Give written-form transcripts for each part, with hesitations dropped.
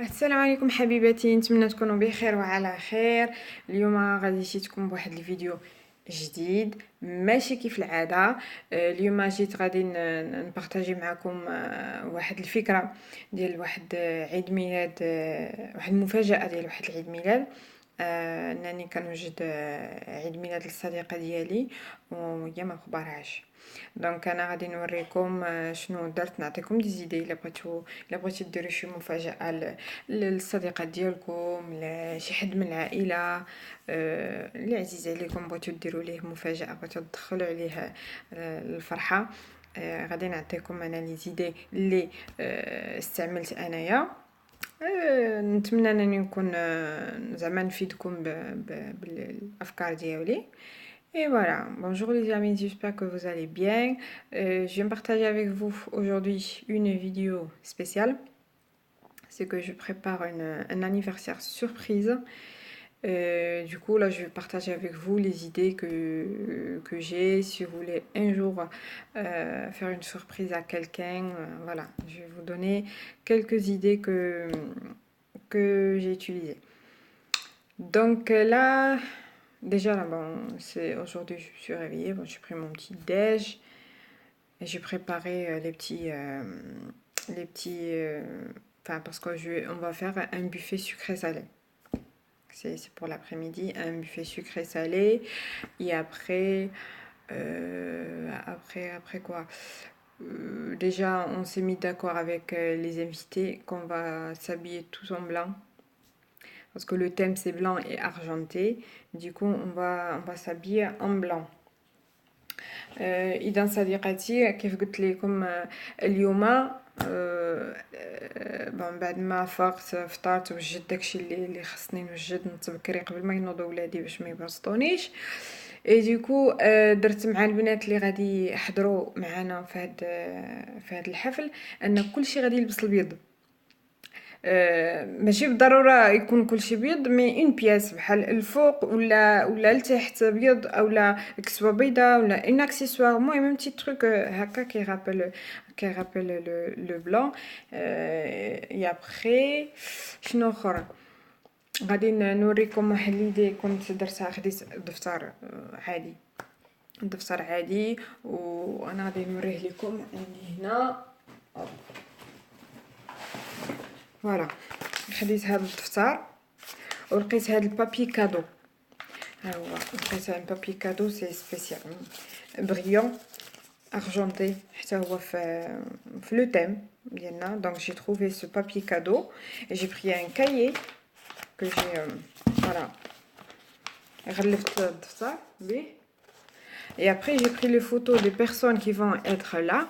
السلام عليكم حبيباتي، نتمنى تكونوا بخير وعلى خير. اليوم غادي جيتكم بواحد الفيديو جديد ماشي كيف العاده. اليوم جيت غادي نبارطاجي معكم واحد الفكره ديال واحد عيد ميلاد، واحد المفاجاه ديال واحد العيد ميلاد. انني كنوجد عيد ميلاد للصديقه ديالي وهي ما مخبرهاش. دونك انا غادي نوريكم شنو درت، نعطيكم دي زيدي الا بغيتو ديروا شي مفاجاه للصديقات ديالكم، لشي حد من العائله اللي عزيز عليكم، بغيتو ديروا ليه مفاجاه، بغيتو تدخلوا عليه الفرحه. غادي نعطيكم انا لي زيدي اللي استعملت انايا. نتمنى انني نكون زعما نفيدكم بالافكار ديالي. Et voilà, bonjour les amis, j'espère que vous allez bien. Je viens partager avec vous aujourd'hui une vidéo spéciale. C'est que je prépare un anniversaire surprise. Du coup, là, je vais partager avec vous les idées que j'ai. Si vous voulez un jour faire une surprise à quelqu'un, voilà, je vais vous donner quelques idées que j'ai utilisées. Donc là, déjà, là, bon, c'est aujourd'hui, je suis réveillée, bon, j'ai pris mon petit déj et j'ai préparé enfin, parce que on va faire un buffet sucré-salé. C'est pour l'après-midi, un buffet sucré-salé. Et après quoi, déjà, on s'est mis d'accord avec les invités qu'on va s'habiller tous en blanc. Parce que le thème c'est blanc et argenté. Du coup, on va s'habiller en blanc. اذا صديقاتي كيف قلت لكم اليوم بون بعد ما فقت فطرت وجدت داكشي اللي خصني نوجد نتبكري قبل ما ينوضوا ولادي باش ما يبسطونيش. اي دوكو درت مع البنات اللي غادي يحضروا معنا في هذا الحفل ان كلشي غادي يلبس البيض. ماشي بالضروره يكون كلشي بيض، مي اون بياس بحال الفوق ولا لتحت بيض اولا كسوه بيضه ولا ان اكسسوار، المهم بتي تروك هكا كي رابيل لو بلون. اي ابري شنو اخر غادي نوريكم واحد ليدي كنت درتها. خديت دفتر عادي وانا غادي نوريه لكم عندي هنا. فوالا، خديت هذا الدفتر ولقيت هذا البابي كادو. ها هو لقيت هذا البابي كادو، سي سبيسيال بريون argenté حتى هو في لو تيم ديالنا. دونك جي trouvé ce papier cadeau et j'ai pris un cahier que j'ai voilà غلفت الدفتر به. et après j'ai pris les photos des personnes qui vont être là.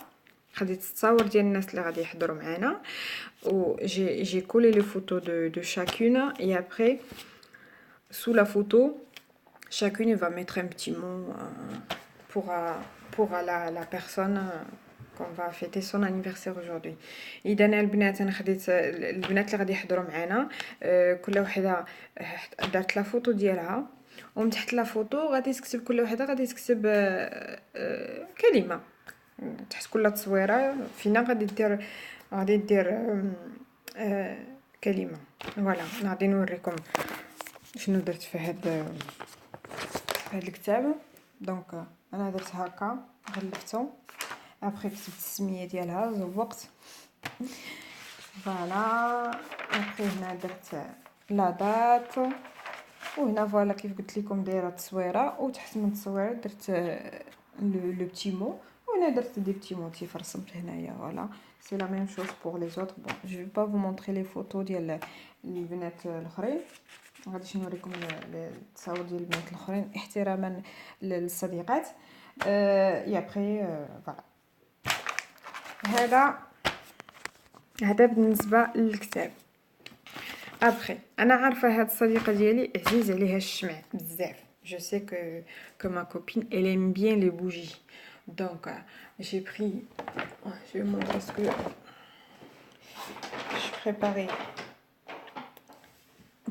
خديت التصاور ديال الناس اللي غادي يحضروا معنا و j'ai collé les photos de chacune. et après sous la photo chacune va mettre un petit mot pour la personne qu'on va fêter son anniversaire aujourd'hui. اذا البنات انا خديت البنات اللي غادي يحضروا معنا كل وحده دارت لا فوتو ديالها، ومن تحت لا فوتو غادي تكتب كل وحده غادي تكتب كلمه تحت كل تصويره فينا غادي دير كلمه. فوالا غادي نوريكم شنو درت في هذا الكتاب. دونك انا درت هكا غلفتو، ابري كتبت السميه ديالها زوقت. فوالا ابري هنا درت لا دات، وهنا فوالا كيف قلت لكم دايره التصويره، وتحت من التصويره درت لو بتي مو، وهنا درت دي بتي موتيف رسمت هنايا. فوالا سي لا ميم شوز بور لي زوتر. بون جو في با فو مونطري لي فوتو ديال البنات الاخرين، غاديش نوريكم التصاور ديال البنات الاخرين احتراما للصديقات. اي ابري فوالا هذا بالنسبه للكتاب. ابري انا عارفه هاد الصديقه ديالي عزيز عليها الشمع بزاف. je sais que ma copine elle aime bien les bougies. donc j'ai pris, je vais vous montrer ce que je préparais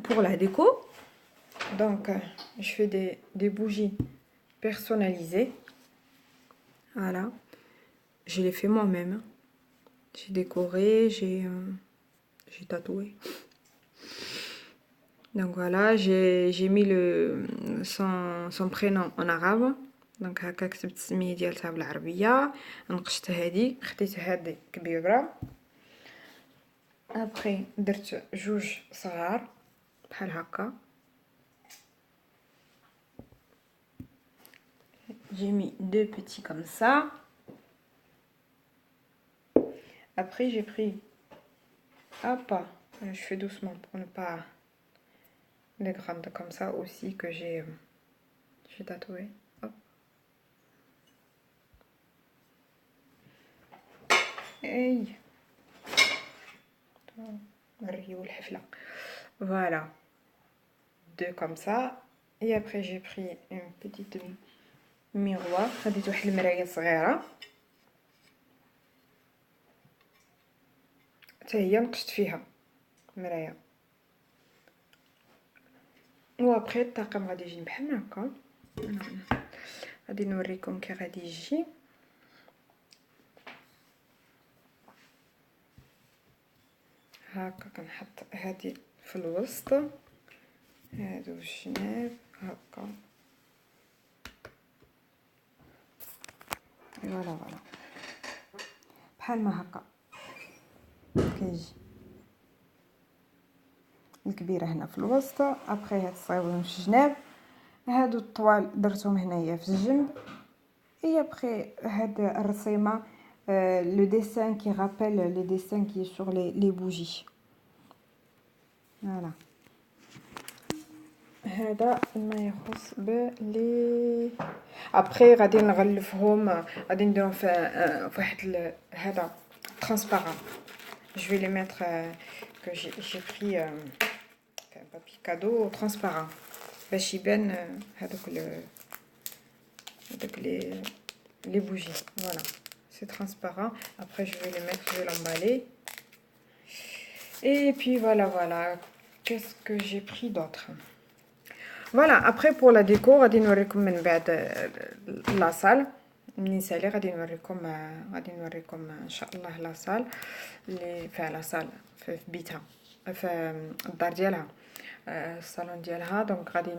pour la déco. donc je fais des bougies personnalisées. Voilà, je les fais moi-même. J'ai décoré, j'ai tatoué. Donc voilà, j'ai mis son prénom en arabe. دونك هكا كتبت السميه ديالتها بالعربيه، نقشت هذه، خديت هذه كبيره. ابري درت جوج صغار بحال هكا. J'ai mis deux petits comme ça. Après j'ai pris, hop, je fais doucement pour ne pas les grandes comme ça aussi que j'ai tatoué. Hop. Hey. Voilà, deux comme ça. Et après j'ai pris une petite miroir, خديت واحد المرايه صغيره حتى هي نقشت فيها مرايه. وابخي الطاقم غادي يجي بحال هكا. غادي نوريكم كي غادي يجي. هكا كنحط هذه في الوسط، هادو الجناب هكا. فوالا بحال ما هكا كيجي الكبيره هنا في الوسط. ابخي هاد الصغيورين في الجناب، هادو الطوال درتهم هنايا في الجنب. اي ابخي هاد الرسيمه لو ديسان كي رابيل لي ديسان كي سور لي بوجي. فوالا هذا ما يخص بلي. ابري غادي نغلفهم، غادي نديرهم في واحد هذا ترانسبارون. Je vais les mettre que j'ai pris un papier cadeau transparent باش يبان هذوك les bougies. Voilà, c'est transparent. Après je vais les mettre, je vais l'emballer. Et puis voilà, qu'est-ce que j'ai pris d'autre? Voilà, après pour la déco غادي نوريكم من بعد لا صال. منين نسالي غادي نوريكم ان شاء الله لا صال اللي فيها لا صال في بيتها في الدار ديالها، الصالون ديالها. دونك غادي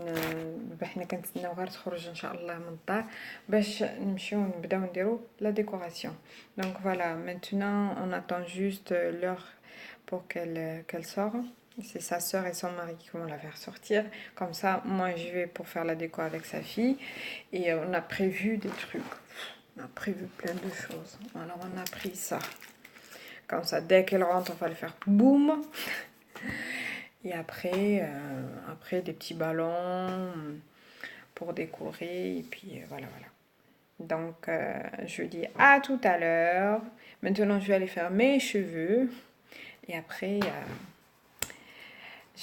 حنا كنتسناو غير تخرج ان شاء الله من الدار باش نمشيو نبداو نديرو لا ديكوراسيون. دونك فوالا maintenant on attend juste l'heure pour qu'elle sorte. C'est sa sœur et son mari qui vont la faire sortir. Comme ça, moi, je vais pour faire la déco avec sa fille. Et on a prévu des trucs. On a prévu plein de choses. Alors, on a pris ça. Comme ça, dès qu'elle rentre, on va le faire boum. Et après des petits ballons pour décorer. Et puis, voilà. Donc, je dis à tout à l'heure. Maintenant, je vais aller faire mes cheveux. Et après...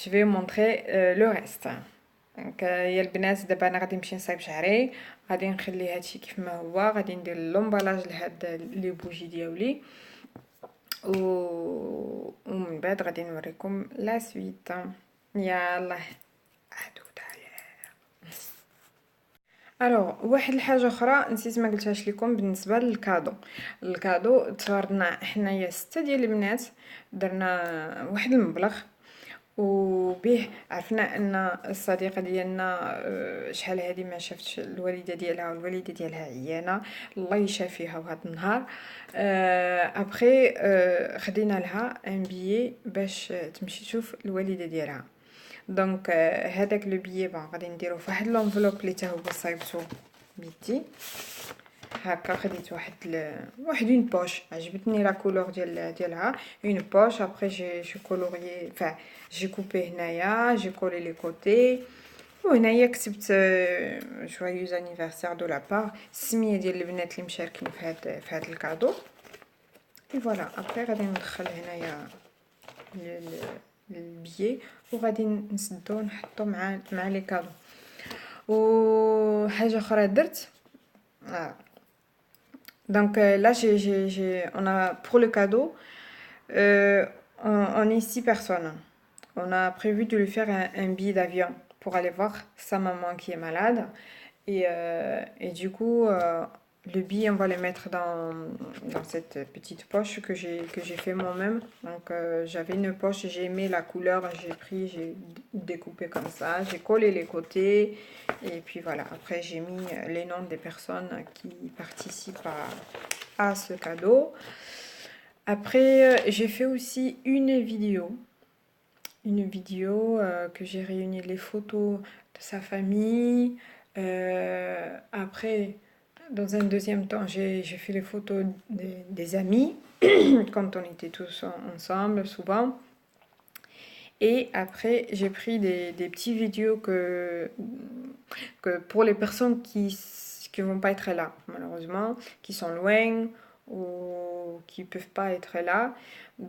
je vais montrer le reste. دونك يا البنات دابا انا غادي نمشي نصايب شعري، غادي نخلي هادشي كيف ما هو، غادي ندير لومبالاج لهاد لي بوجي ديالي ومن بعد غادي نوريكم لا سويت. يلا ادو تاعي. الوغ واحد الحاجه اخرى نسيت ما قلتهاش لكم بالنسبه الكادو تفرضنا حنايا 6 ديال البنات، درنا واحد المبلغ وبيه عرفنا ان الصديقه ديالنا شحال هذه ما شافتش الوالده ديالها، والوالده ديالها عيانه الله يشافيها وهذا النهار. ابري خدينا لها ان بيي باش تمشي تشوف الوالده ديالها. دونك هذاك لو بيي غادي نديرو في واحد لونفلوب اللي حتى هو صايبتو بيتي هكا. خديت واحد اون بوش، عجبتني لا كولور ديالها اون بوش. ابري جي كولوريي j'ai coupé هنايا، j'ai collé les côtés، وهنايا كتبت joyeux anniversaire de la part، السميه ديال البنات اللي مشاركين في هذا الكادو. اي فوالا ابري غادي ندخل هنايا البيي وغادي نسدو نحطو مع لي كادو. وحاجه اخرى درت donc là on a pour le cadeau on est 6 personnes. On a prévu de lui faire un billet d'avion pour aller voir sa maman qui est malade. Et du coup, le billet, on va le mettre dans cette petite poche que j'ai fait moi-même. Donc j'avais une poche, j'ai aimé la couleur, j'ai découpé comme ça, j'ai collé les côtés et puis voilà. Après j'ai mis les noms des personnes qui participent à ce cadeau. Après j'ai fait aussi une vidéo que j'ai réuni les photos de sa famille. Après, dans un deuxième temps, j'ai fait les photos des amis, quand on était tous ensemble, souvent. Et après, j'ai pris des petits vidéos que pour les personnes qui vont pas être là, malheureusement, qui sont loin ou qui peuvent pas être là.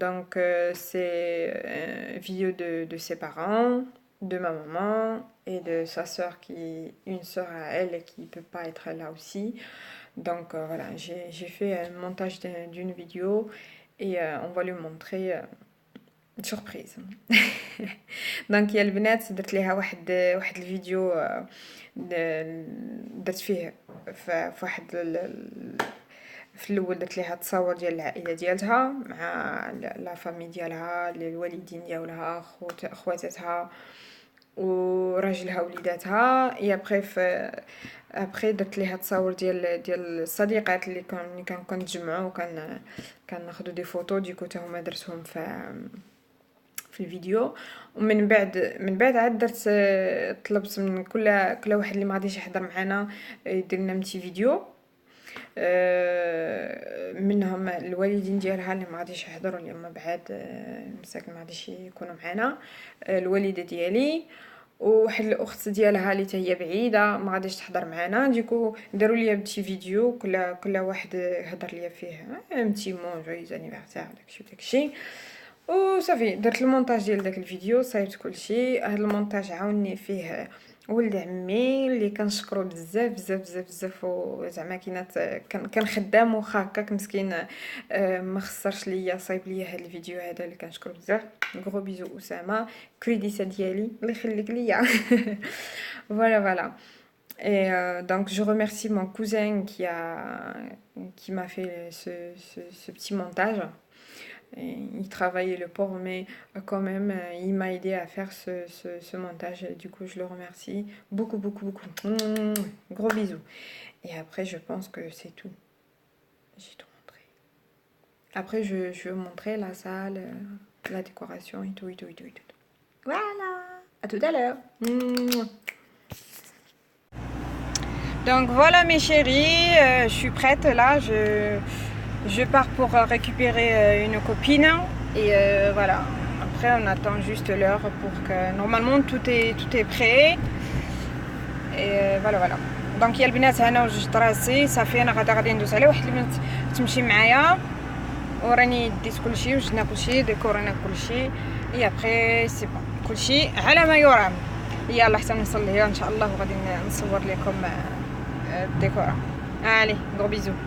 Donc, c'est une vidéo de ses parents, de ma maman et de sa sœur, une sœur à elle qui peut pas être là aussi. Donc, voilà, j'ai fait un montage d'une vidéo et on va lui montrer سوربريز. دونك يا البنات درت ليها واحد الفيديو، درت فيه في واحد في الاول درت ليها تصاور ديال العائله ديالها مع لا فامي ديالها، الوالدين ديالها، خواتاتها وراجلها وليداتها. اي ابري درت ليها تصاور ديال الصديقات اللي كان كنتجمعوا كان ناخذوا دي فوتو، ديكو حتى هما درتهم في الفيديو. ومن بعد عاد درت طلبت من كل واحد اللي ما غاديش يحضر معنا يدير لنا متي فيديو، منهم الوالدين ديالها اللي ما غاديش يحضروا، اللي هما بعاد مساكن ما غاديش يكونوا معنا، الوالده ديالي وواحد الاخت ديالها اللي هي بعيده ما غاديش تحضر معنا. ديكو داروا لي بتي فيديو كل واحد هضر لي فيه متي مون جويز انيفرسير داكشي وصافي. درت المونتاج ديال داك الفيديو، صايبت كلشي. هذا المونتاج عاوني فيه ولد عمي اللي كنشكرو بزاف بزاف بزاف بزاف، وزعما كان خدام واخا هكاك مسكين، ما خسرش ليا، صايب ليا هذا الفيديو هذا اللي كنشكرو بزاف. غرو بيزو اسامه، كريديسا ديالي الله يخليك ليا. voilà. Et donc je remercie mon cousin qui m'a fait ce petit montage. Et il travaillait le pauvre, mais quand même, il m'a aidé à faire ce montage. Et du coup, je le remercie beaucoup, beaucoup, beaucoup. Gros bisous. Et après, je pense que c'est tout. J'ai tout montré. Après, je vais vous montrer la salle, la décoration et tout, et tout, et tout, et tout. Voilà. À tout à l'heure. Donc voilà mes chéris, je suis prête là. Je pars pour récupérer une copine et voilà. Après on attend juste l'heure pour que normalement tout est prêt et voilà. دونك يا البنات انا وجدت راسي صافي، انا غادي ندوز على واحد البنت تمشي معايا وراني ديت كلشي وجدنا كلشي ديكورينا كلشي اي ابري سي بون كلشي على ما يرام. يلا حتى نوصل لهي ان شاء الله وغادي نصور لكم الديكورا. allez gros bisous.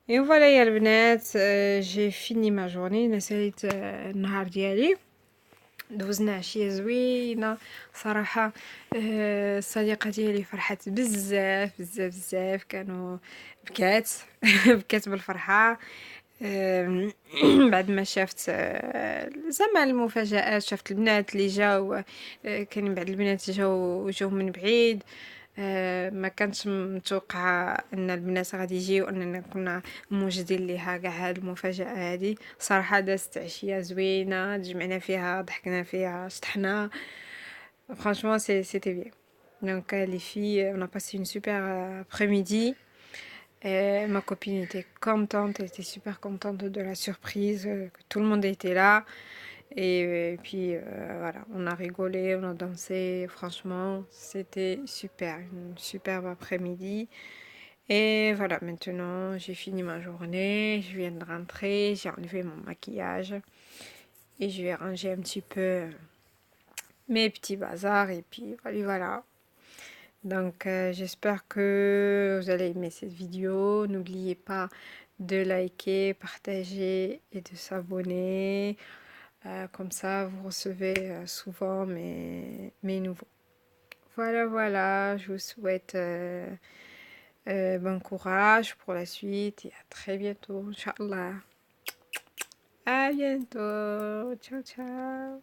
Et voilà يا البنات، جي فيني ما جورني، نسيت النهار ديالي، دوزنا عشيه زوينه صراحه. الصديقه ديالي فرحت بزاف بزاف بزاف، كانوا بكات بكات بالفرحه. بعد ما شافت زعما المفاجآت، شافت البنات اللي جاو، كاين بعض البنات جاو من بعيد. ما كانتش متوقعه ان البنات غادي يجيو، اننا كنا موجدين ليها كاع هاد المفاجاه هادي. صراحه دازت عشيه زوينه، تجمعنا فيها، ضحكنا فيها، شطحنا. franchement c'était bien. Donc les filles, on a passé une super après-midi. Et ma copine était contente, elle était super contente de la surprise, que tout le monde était là. Et puis voilà, on a rigolé, on a dansé. Franchement, c'était super, une superbe après-midi. Et voilà, maintenant j'ai fini ma journée, je viens de rentrer, j'ai enlevé mon maquillage et je vais ranger un petit peu mes petits bazars et puis voilà. Donc j'espère que vous allez aimer cette vidéo. N'oubliez pas de liker, partager et de s'abonner. Comme ça, vous recevez souvent mes nouveaux. Voilà, je vous souhaite bon courage pour la suite et à très bientôt, Inch'Allah. À bientôt, ciao ciao.